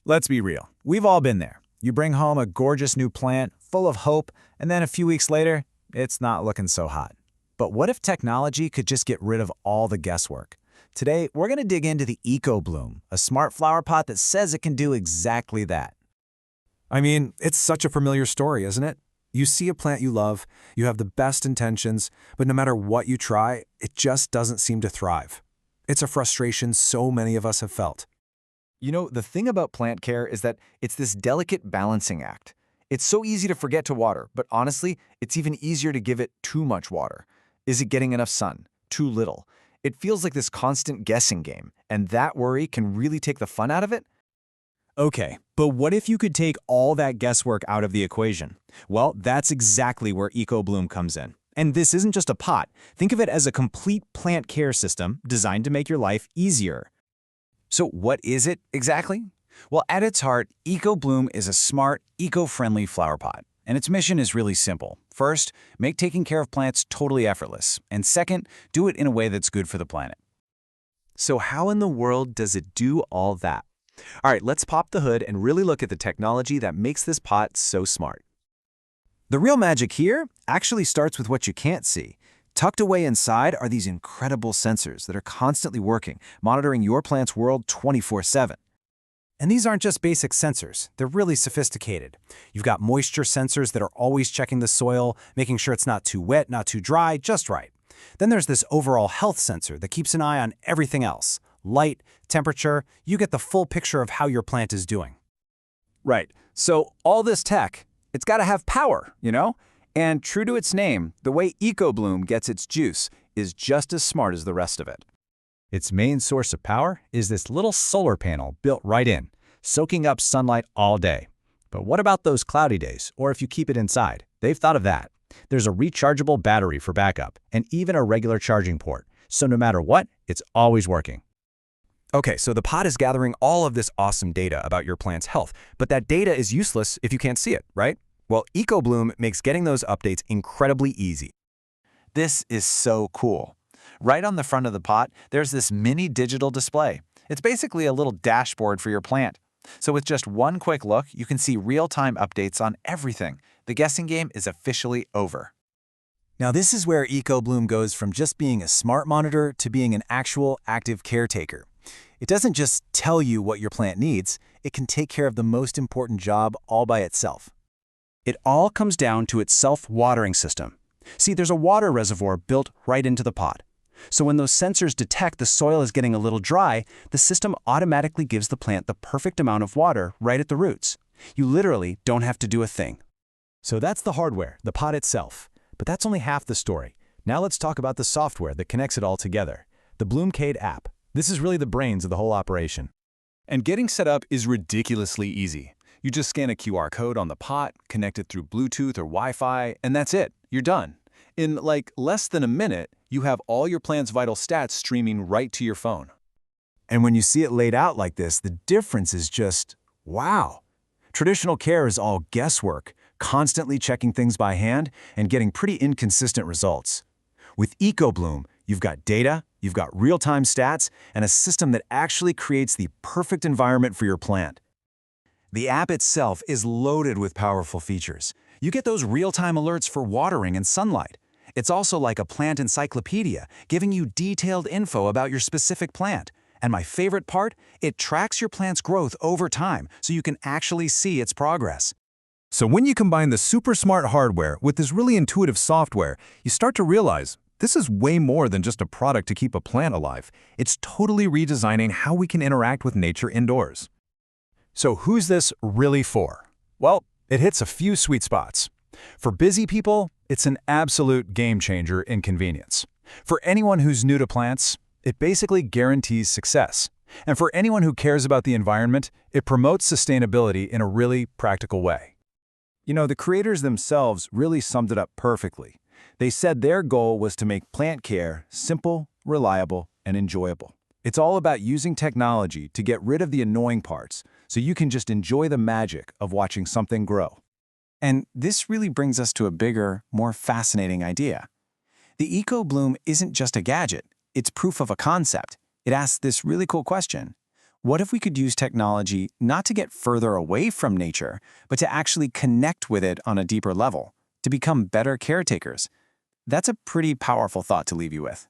Let's be real. We've all been there. You bring home a gorgeous new plant, full of hope, and then a few weeks later, it's not looking so hot. But what if technology could just get rid of all the guesswork? Today, we're going to dig into the EcoBloom, a smart flower pot that says it can do exactly that. I mean, it's such a familiar story, isn't it? You see a plant you love, you have the best intentions, but no matter what you try, it just doesn't seem to thrive. It's a frustration so many of us have felt. You know, the thing about plant care is that it's this delicate balancing act. It's so easy to forget to water, but honestly, it's even easier to give it too much water. Is it getting enough sun? Too little? It feels like this constant guessing game, and that worry can really take the fun out of it. Okay, but what if you could take all that guesswork out of the equation? Well, that's exactly where EcoBloom comes in. And this isn't just a pot. Think of it as a complete plant care system designed to make your life easier. So what is it exactly? Well, at its heart, EcoBloom is a smart, eco-friendly flower pot. And its mission is really simple. First, make taking care of plants totally effortless. And second, do it in a way that's good for the planet. So how in the world does it do all that? All right, let's pop the hood and really look at the technology that makes this pot so smart. The real magic here actually starts with what you can't see. Tucked away inside are these incredible sensors that are constantly working, monitoring your plant's world 24/7. And these aren't just basic sensors, they're really sophisticated. You've got moisture sensors that are always checking the soil, making sure it's not too wet, not too dry, just right. Then there's this overall health sensor that keeps an eye on everything else. Light, temperature, you get the full picture of how your plant is doing. Right, so all this tech, it's got to have power, you know? And true to its name, the way EcoBloom gets its juice is just as smart as the rest of it. Its main source of power is this little solar panel built right in, soaking up sunlight all day. But what about those cloudy days, or if you keep it inside? They've thought of that. There's a rechargeable battery for backup, and even a regular charging port. So no matter what, it's always working. Okay, so the pot is gathering all of this awesome data about your plant's health, but that data is useless if you can't see it, right? Well, EcoBloom makes getting those updates incredibly easy. This is so cool. Right on the front of the pot, there's this mini digital display. It's basically a little dashboard for your plant. So with just one quick look, you can see real-time updates on everything. The guessing game is officially over. Now this is where EcoBloom goes from just being a smart monitor to being an actual active caretaker. It doesn't just tell you what your plant needs, it can take care of the most important job all by itself. It all comes down to its self-watering system. See, there's a water reservoir built right into the pot. So when those sensors detect the soil is getting a little dry, the system automatically gives the plant the perfect amount of water right at the roots. You literally don't have to do a thing. So that's the hardware, the pot itself. But that's only half the story. Now let's talk about the software that connects it all together. The Bloomcade app. This is really the brains of the whole operation. And getting set up is ridiculously easy. You just scan a QR code on the pot, connect it through Bluetooth or Wi-Fi, and that's it. You're done. In like less than a minute, you have all your plant's vital stats streaming right to your phone. And when you see it laid out like this, the difference is just, wow. Traditional care is all guesswork, constantly checking things by hand and getting pretty inconsistent results. With EcoBloom, you've got data, you've got real-time stats, and a system that actually creates the perfect environment for your plant. The app itself is loaded with powerful features. You get those real-time alerts for watering and sunlight. It's also like a plant encyclopedia, giving you detailed info about your specific plant. And my favorite part, it tracks your plant's growth over time so you can actually see its progress. So when you combine the super smart hardware with this really intuitive software, you start to realize this is way more than just a product to keep a plant alive. It's totally redesigning how we can interact with nature indoors. So who's this really for? Well, it hits a few sweet spots. For busy people, it's an absolute game changer in convenience. For anyone who's new to plants, it basically guarantees success. And for anyone who cares about the environment, it promotes sustainability in a really practical way. You know, the creators themselves really summed it up perfectly. They said their goal was to make plant care simple, reliable, and enjoyable. It's all about using technology to get rid of the annoying parts so you can just enjoy the magic of watching something grow. And this really brings us to a bigger, more fascinating idea. The EcoBloom isn't just a gadget, it's proof of a concept. It asks this really cool question. What if we could use technology not to get further away from nature, but to actually connect with it on a deeper level, to become better caretakers? That's a pretty powerful thought to leave you with.